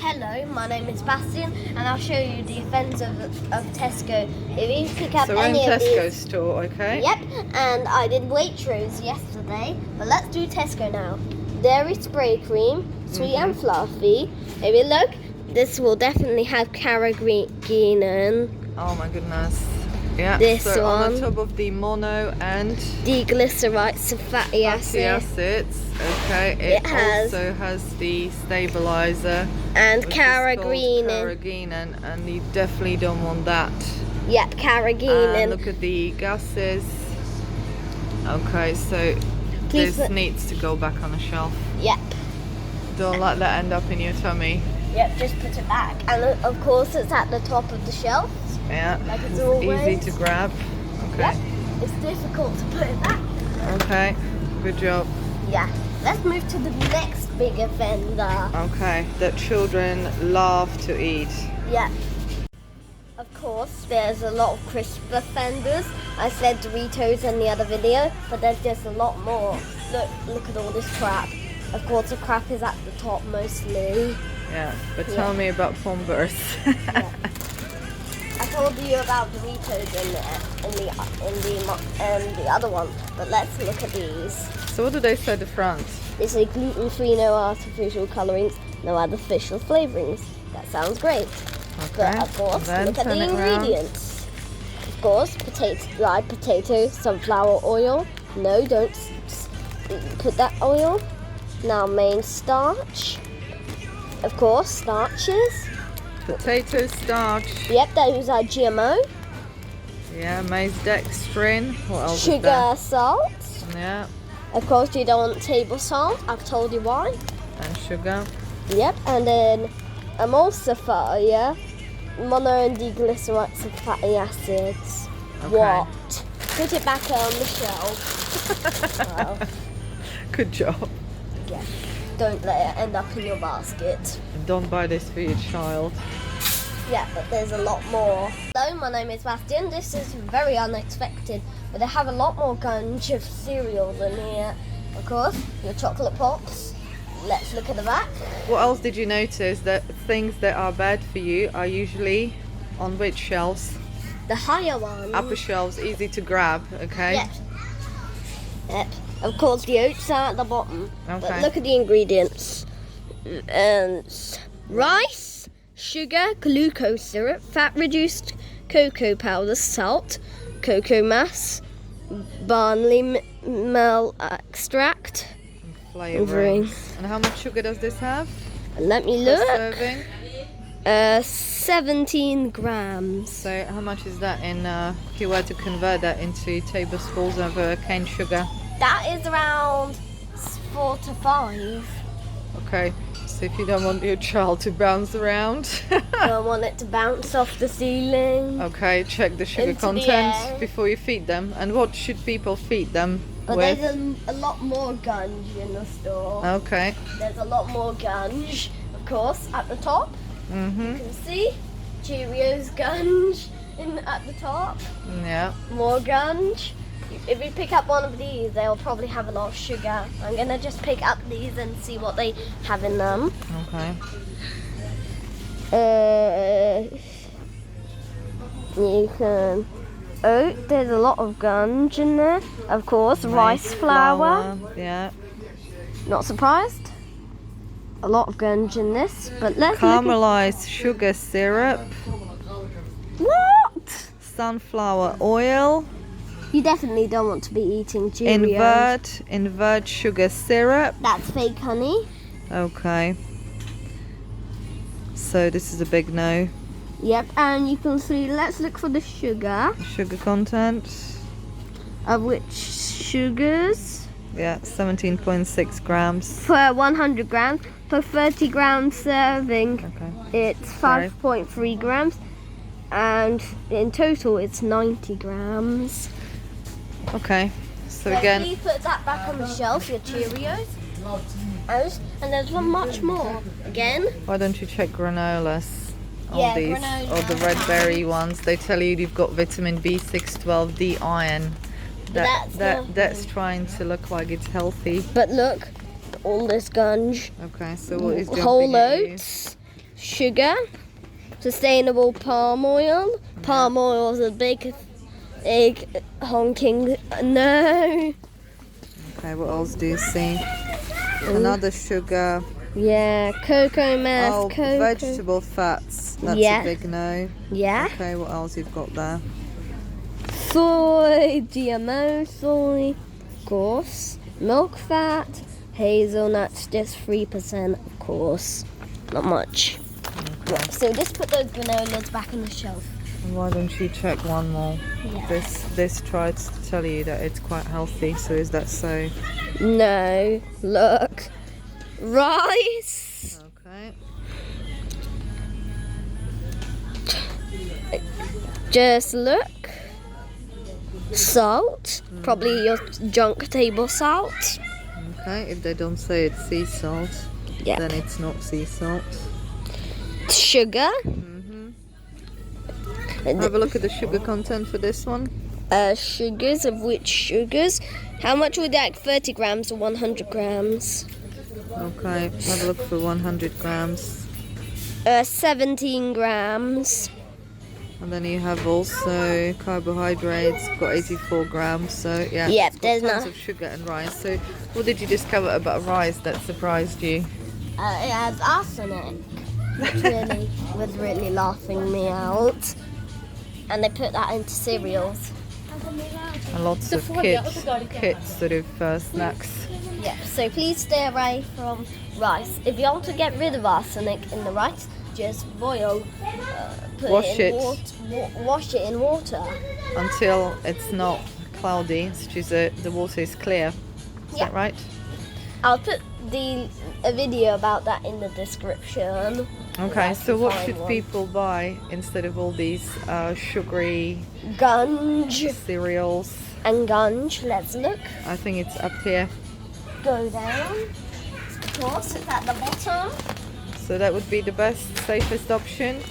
Hello, my name is Bastian, and I'll show you the offence of Tesco. If you pick up So we're in any of Tesco these, store, okay? Yep, and I did Waitrose yesterday, but let's do Tesco now. Dairy spray cream, sweet and fluffy. If you look, this will definitely have carrageenan. Oh my goodness. Yeah, This so one. on the top of the mono and Diglycerides of fatty fatty acid. acids, okay, it also has the stabilizer And which is called carrageenan. carrageenan, and you definitely don't want that. Yep, carrageenan. And look at the gases. Okay, so Please this put- needs to go back on the shelf. Yep. Don't let that end up in your tummy. Yep, just put it back. And of course it's at the top of the shelf. Yeah, Like it's easy always. to grab. Okay. Yep. It's difficult to put it back. Okay, good job. Yeah. Let's move to the next big offender. Okay, that children love to eat. Yeah. Of course, there's a lot of crisp offenders. I said Doritos in the other video, but there's just a lot more. Look at all this crap. Of course, the crap is at the top mostly. Yeah, but tell me about Cadburys. Yeah. I told you about Doritos in the other one, but let's look at these. So what do they say at the front? They say gluten-free, no artificial colorings, no artificial flavorings. That sounds great. Okay, But of course, then look at turn the it around. ingredients. Of course, dried potato, sunflower oil. No, don't put that oil. Now main starch. Of course, starches. Potato starch. Yep, those are GMO. Yeah, maize dextrin. What else is Sugar, there? salt. Yeah, Of course, you don't want table salt. I've told you why. and sugar. Yep, and then emulsifier, mono and diglycerides of fatty acids. Okay. What? Put it back on the shelf. Wow. Good job. Yeah. Don't let it end up in your basket. Don't buy this for your child. Yeah, but there's a lot more. Hello, my name is Bastian. This is very unexpected, but they have a lot more gunge of cereals in here. Of course, your chocolate pops. Let's look at the back. What else did you notice? That things that are bad for you are usually on which shelves? The higher one. Upper shelves, easy to grab, okay? Yep. Yep. Of course, the oats are at the bottom. But Okay. look at the ingredients. Rice, sugar, glucose syrup, fat-reduced cocoa powder, salt, cocoa mass, barley meal extract. Flavorings. And how much sugar does this have? And let me Per look. serving? 17 grams. So how much is that in, if you were to convert that into tablespoons of cane sugar? That is around 4 to 5. Okay, so if you don't want your child to bounce around, Don't want it to bounce off the ceiling. okay, check the sugar Into the content air. before you feed them. And what should people feed them But with? there's a lot more gunge in the store. Okay. There's a lot more gunge, of course, at the top. Mhm. You can see Cheerios gunge at the top. Yeah. More gunge. If you pick up one of these, they'll probably have a lot of sugar. I'm gonna just pick up these and see what they have in them. Okay. You can. Oh, there's a lot of gunge in there. Of course, rice flour. Yeah. Not surprised. A lot of gunge in this, but let's look Caramelized sugar syrup, at what? sunflower oil, You definitely don't want to be eating Cheerios. invert sugar syrup. That's fake honey. Okay. So this is a big no. Yep, and you can see. Let's look for the sugar. Sugar content. Of which sugars? Yeah, 17.6 grams. Per 100 grams. Per 30 gram serving, Okay. it's Sorry. 5.3 grams. And in total, it's 90 grams. Okay. So Please again, put that back on the shelf, your Cheerios. Oats, and there's one much more. Again, why don't you check granolas? All Yeah, these, granola. or the red berry ones. They tell you you've got vitamin B6, 12, D, iron. That's trying to look like it's healthy. but look, all this gunge. Okay, so what is Whole jumping at you? oats, sugar, sustainable palm oil. Palm oil is a big honking no. Okay, what else do you see? Another sugar. Yeah, cocoa mass. Oh, cocoa. vegetable fats. That's Yeah. a big no. Yeah. Okay, what else you've got there? Soy, GMO soy, of course. Milk fat, hazelnuts, just 3%, of course. Not much. Okay. Yeah, so just put those granolas back on the shelf. Why don't you check one more? Yeah. This tries to tell you that it's quite healthy, so is that so? No, look. Rice. Okay. Just look. Salt. Probably your junk table salt. Okay, if they don't say it's sea salt, Yeah. then it's not sea salt. Sugar. Have a look at the sugar content for this one. Sugars, of which sugars? How much would that? 30 grams or 100 grams? Okay, have a look for 100 grams. 17 grams. And then you have also carbohydrates, got 84 grams. So yeah, Yep, it's got there's tons no. of sugar and rice. So what did you discover about rice that surprised you? It has arsenic, which was really laughing me out. And they put that into cereals. And lots of kids sort of snacks. Yeah, so please stay away from rice. If you want to get rid of arsenic in the rice, just boil, Wash it. Wash it in water. Until it's not cloudy, which is the water is clear. Is Yeah. that right? I'll put a video about that in the description. Okay, That's so the what fine should one. people buy instead of all these sugary Gunge cereals? and gunge. Let's look. I think it's up here. Go down. Of course, it's at the bottom. So that would be the best, safest option,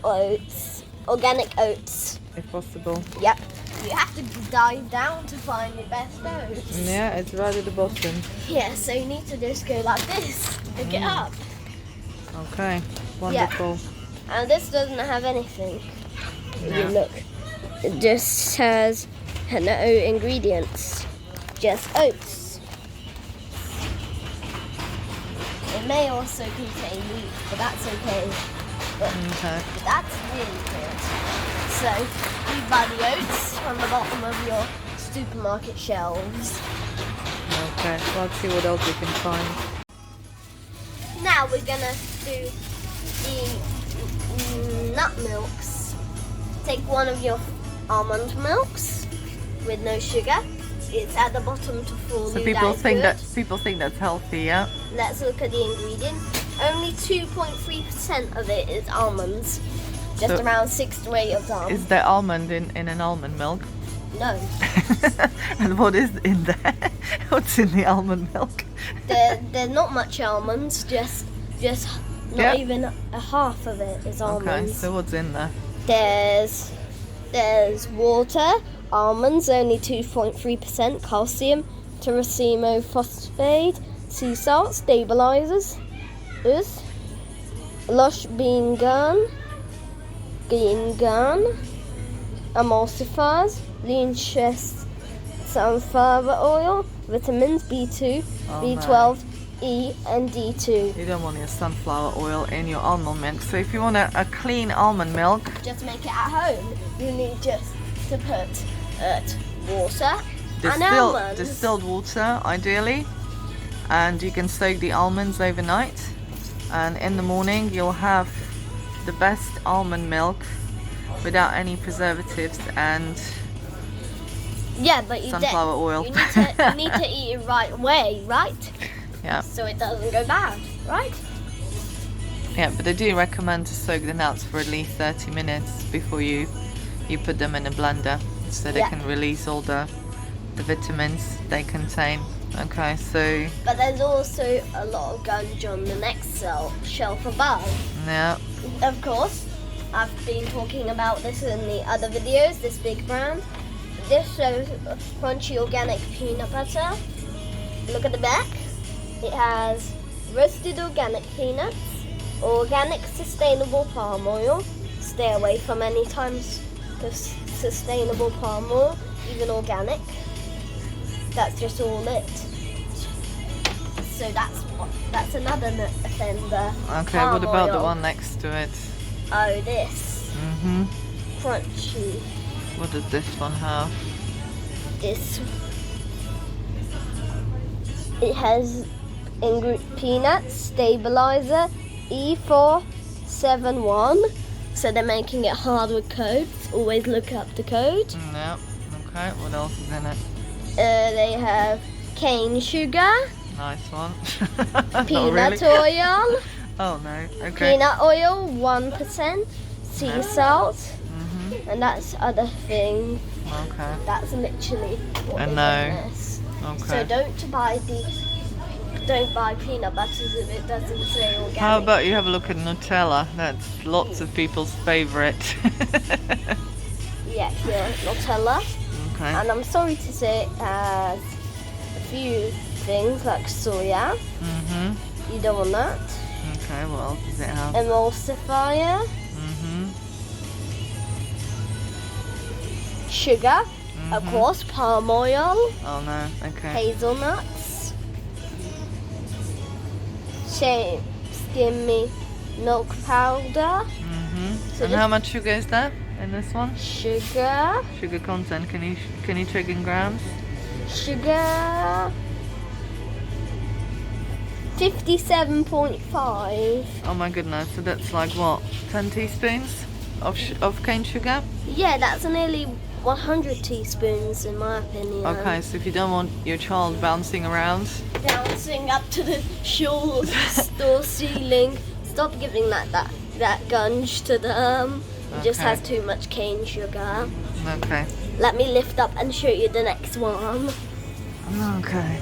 Oats. Organic oats. if possible. Yep. You have to dive down to find the best oats. Yeah, it's right at the bottom. Yeah, so you need to just go like this to get up. Okay, wonderful. And this doesn't have anything. If No. you look. It just has no ingredients. Just oats. It may also contain wheat, but that's okay. But Okay. that's really good. So, you buy the oats from the bottom of your supermarket shelves. Okay, well, let's see what else we can find. Now we're gonna do the nut milks. Take one of your almond milks with no sugar. It's at the bottom to fool So you. people is think good. that's healthy, yeah? Let's look at the ingredients. Only 2.3% of it is almonds. Just So- around 6 to 8 of them. Is there almond in an almond milk? No. And what is in there? What's in the almond milk? There's not much almonds, just not Yeah. even a half of it is Okay, almonds. so what's in there? There's water, almonds only 2.3%, calcium, tyrosine phosphate, sea salt, stabilizers, lush bean gum, emulsifiers, lean chest sunflower oil, vitamins B2, Oh, B12, E, and D2. You don't want your sunflower oil in your almond milk. So if you want a clean almond milk, Just make it at home. You need just to put water and almonds. distilled water ideally, and you can soak the almonds overnight, and in the morning you'll have the best almond milk without any preservatives and Yeah, but you sunflower oil. You need to eat it right away, right? Yeah, So it doesn't go bad, right? yeah, but I do recommend to soak the nuts for at least 30 minutes before you put them in a blender, so they Yeah. can release all the vitamins they contain. Okay, so But there's also a lot of gunge on the next shelf above. yeah, Of course, I've been talking about this in the other videos, this big brand. This shows crunchy organic peanut butter. Look at the back. It has roasted organic peanuts, Organic, sustainable palm oil. Stay away from any times of sustainable palm oil, even organic. That's just all it. So that's another offender. Okay, palm what about the oil. one next to it? Oh, this. Mm-hmm. Crunchy. What does this one have? This. It has peanuts, stabilizer, E471. So they're making it hard with codes. Always look up the code. No. Okay, what else is in it? They have cane sugar, Nice one. peanut Not really. oil, Oh no. Okay. peanut oil 1%, sea salt, Mm-hmm. and that's other things. Okay. That's literally what I is in know. this. Okay. So don't buy peanut butters if it doesn't say organic. How about you have a look at Nutella? That's lots of people's favourite. Yeah, here, Nutella. Okay. And I'm sorry to say it has a few things like soya. Mhm. You don't want that. Okay. What else does it have? Emulsifier, Mhm. sugar, of Mhm. course, palm oil, Oh no. Okay. hazelnuts, skimmy milk powder, Mhm. So And just- how much sugar is that in this one? sugar, Sugar content. Can you check in grams? 57.5. Oh my goodness. So that's like what? 10 teaspoons of cane sugar? Yeah, that's nearly 100 teaspoons in my opinion. Okay. So if you don't want your child bouncing around, Bouncing up to the store ceiling. Stop giving that gunge to them. It just Okay. has too much cane sugar. okay. Let me lift up and show you the next one. Okay.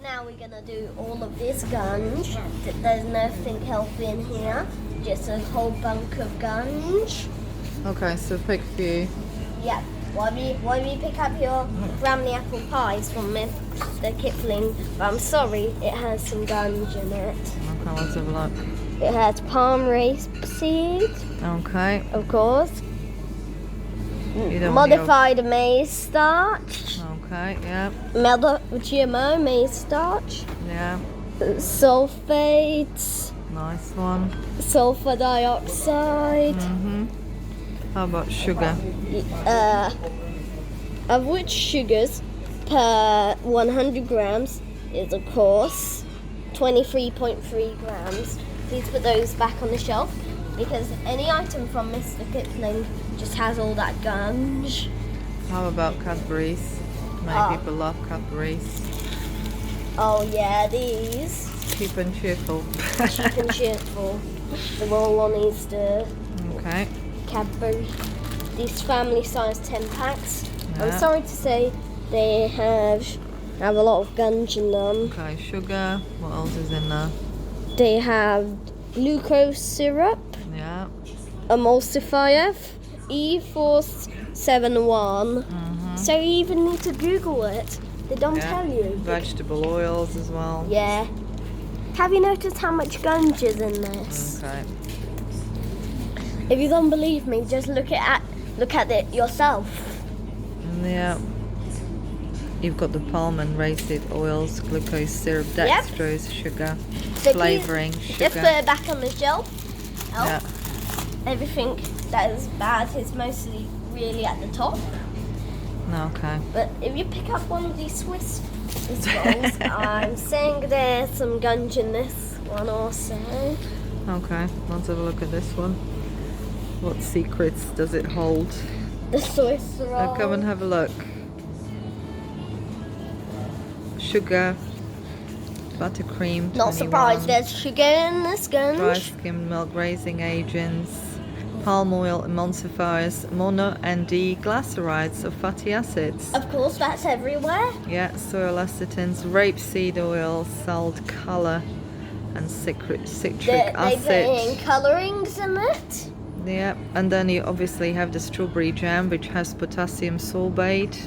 Now we're gonna do all of this gunge. There's nothing healthy in here, just a whole bunk of gunge. Okay. So pick a few. Yeah. Why we pick up your Grammy apple pies from Mr. Kipling? But I'm sorry, it has some gunge in it. Okay. Let's have a look. It has palm rapeseed, Okay. of course. You don't want Modified maize starch. Okay. Yeah. GMO maize starch. Yeah. Sulfates. Nice one. Sulfur dioxide. Mhm. How about sugar? Of which sugars per 100 grams is of course 23.3 grams. Please put those back on the shelf because any item from Mr. Kipling just has all that gunge. How about Cadburys? Many Ah. people love Cadburys. Oh yeah, these Cheap and cheerful. cheap and cheerful. They're all on Easter. Okay. Cadbury. These family size 10 packs. I'm Yeah. sorry to say they have a lot of gunge in them. Okay. Sugar. What else is in there? They have glucose syrup, Yeah. emulsifier, E471. Mhm. So you even need to Google it. They don't Yeah. tell you. Vegetable oils as well. Yeah. Have you noticed how much gunge is in this? Okay. If you don't believe me, just look at it yourself. And yeah. You've got the palm and rapeseed oils, glucose syrup, Yep. dextrose, sugar, So flavouring, please, just put sugar. it back on the shelf. Oh, Yeah. everything that is bad is mostly really at the top. Okay. But if you pick up one of these Swiss rolls, I'm saying there's some gunge in this one also. Okay. Let's have a look at this one. What secrets does it hold? The Swiss roll. Come and have a look. Sugar, buttercream, Not 21, surprised there's sugar in this dry gunge. skimmed milk raising agents, palm oil emulsifiers, mono and diglycerides of fatty acids. Of course, that's everywhere. Yeah, soy lecithins, rapeseed oil, salt, colour, and citric They put in acid. colourings in it. Yeah, and then you obviously have the strawberry jam, which has potassium sorbate.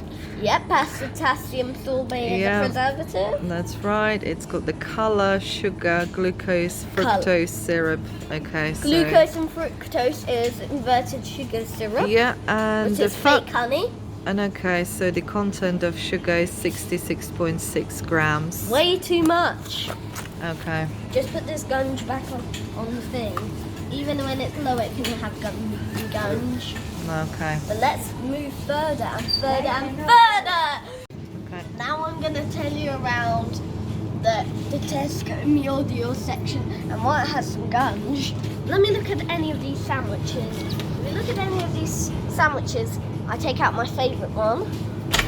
Yep, that's potassium sorbate Yeah. and the preservative. That's right. It's got the color, sugar, glucose, fructose syrup. Okay, so Glucose and fructose is inverted sugar syrup, yeah, and which the is fake honey. And okay, so the content of sugar is 66.6 grams. Way too much. Okay. Just put this gunge back on the thing. Even when it's low, it can have gunge. Okay. But let's move further and further and further. Okay. Now I'm going to tell you around the Tesco meal deal section and what has some gunge. Let me look at any of these sandwiches. If we look at any of these sandwiches, I take out my favourite one.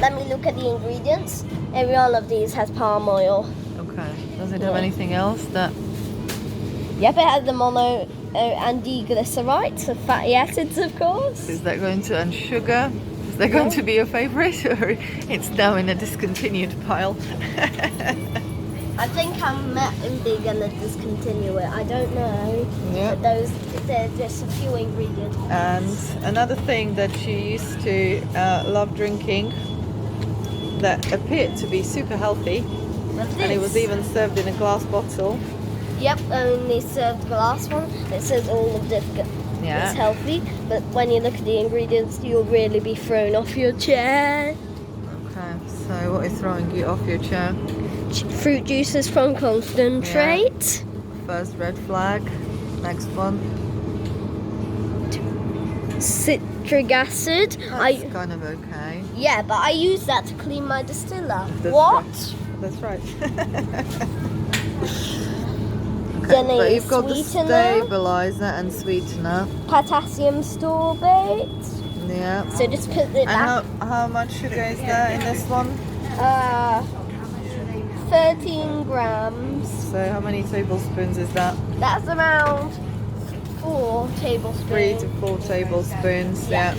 Let me look at the ingredients. Every one of these has palm oil. Okay. Does it have anything else that... Yep, it has the mono and diglycerides, so fatty acids, of course. Is that going to... and sugar? Is that going to be your favourite, or it's now in a discontinued pile? I think I'm maybe gonna discontinue it. I don't know. Yeah. But there's just a few ingredients. And another thing that you used to love drinking that appeared to be super healthy, and it was even served in a glass bottle. Yep, only served glass one. It says all of this Yeah. is healthy, but when you look at the ingredients, you'll really be thrown off your chair. Okay, so what is throwing you off your chair? Fruit juices from concentrate. First red flag. Next one. Citric acid. That's kind of okay. Yeah, but I use that to clean my distiller. That's What? right. That's right. Then But a you've got the sweetener, stabilizer and sweetener. potassium sorbate. Yeah. So just put it back. And how much sugar is there in this one? 13 grams. So how many tablespoons is that? That's around 4 tablespoons. 3 to 4 tablespoons. Yeah.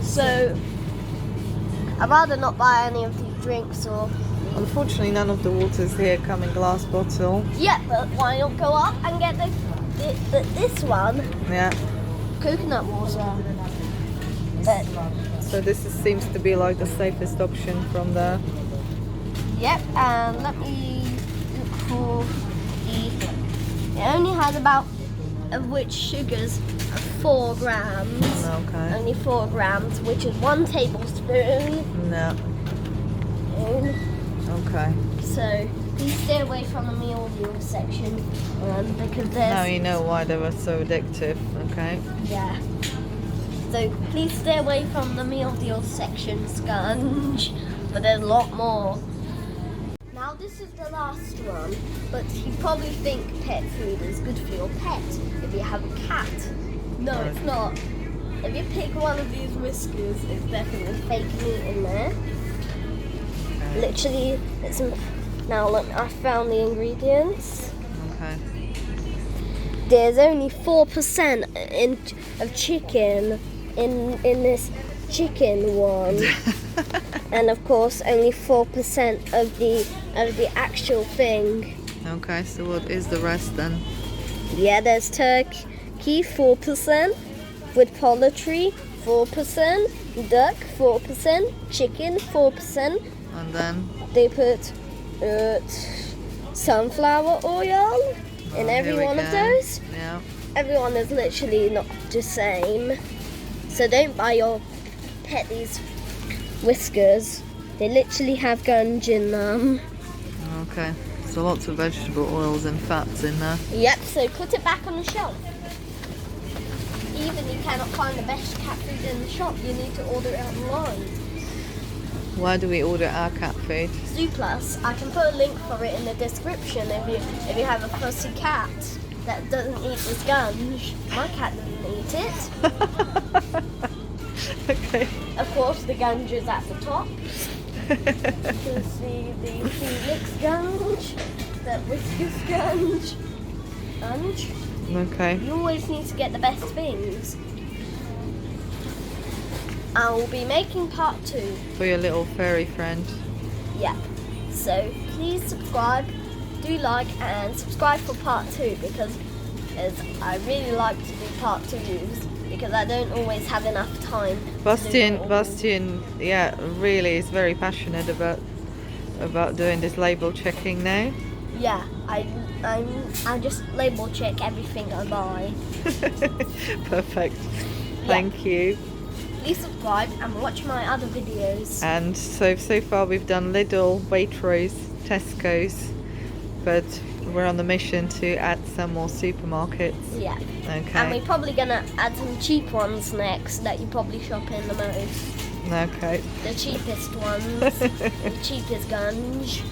So I'd rather not buy any of these drinks or. Unfortunately, none of the waters here come in glass bottle. Yeah, but why not go up and get this one? Yeah. Coconut water. But, So seems to be like the safest option from there. yep, and let me look for it only has about, of which sugars are 4 grams. Okay. Only 4 grams, which is 1 tablespoon. No. Okay. So please stay away from the meal deal section because there's. Now you know why they were so addictive. Okay. Yeah. So please stay away from the meal deal section, Sponge. But there's a lot more. Now this is the last one, but you probably think pet food is good for your pet if you have a cat. No, it's not. If you pick one of these whiskers, it's definitely fake meat in there. Literally, it's now look. I found the ingredients. Okay. There's only 4% of chicken in this chicken one, and of course only 4% of the actual thing. Okay. So what is the rest then? Yeah, there's turkey 4%, with poultry 4%, duck 4%, chicken 4%. And then They put sunflower oil in every here we one of go. those. Yeah. Everyone is literally not the same. So don't buy your pet these whiskers. They literally have gunge in them. Okay. So lots of vegetable oils and fats in there. Yep, so put it back on the shelf. Even you cannot find the best cat food in the shop, you need to order it online. Why do we order our cat food? Zooplus, I can put a link for it in the description if you have a fussy cat that doesn't eat this gunge. My cat doesn't eat it. Okay. Of course, the gunge is at the top. You can see the Felix gunge, the Whiskers gunge. Okay. You always need to get the best things. I will be making part 2. For your little fairy friend. Yep. So please subscribe, do like and subscribe for part 2 because is I really like to do part 2s because I don't always have enough time. Bastian, yeah, really is very passionate about doing this label checking now. Yeah, I just label check everything I buy. Perfect. Thank you. Please subscribe and watch my other videos. And so far we've done Lidl, Waitrose, Tesco's, but we're on the mission to add some more supermarkets. Yeah. Okay. And we're probably gonna add some cheap ones next that you probably shop in the most. Okay. The cheapest ones. The cheapest gunge.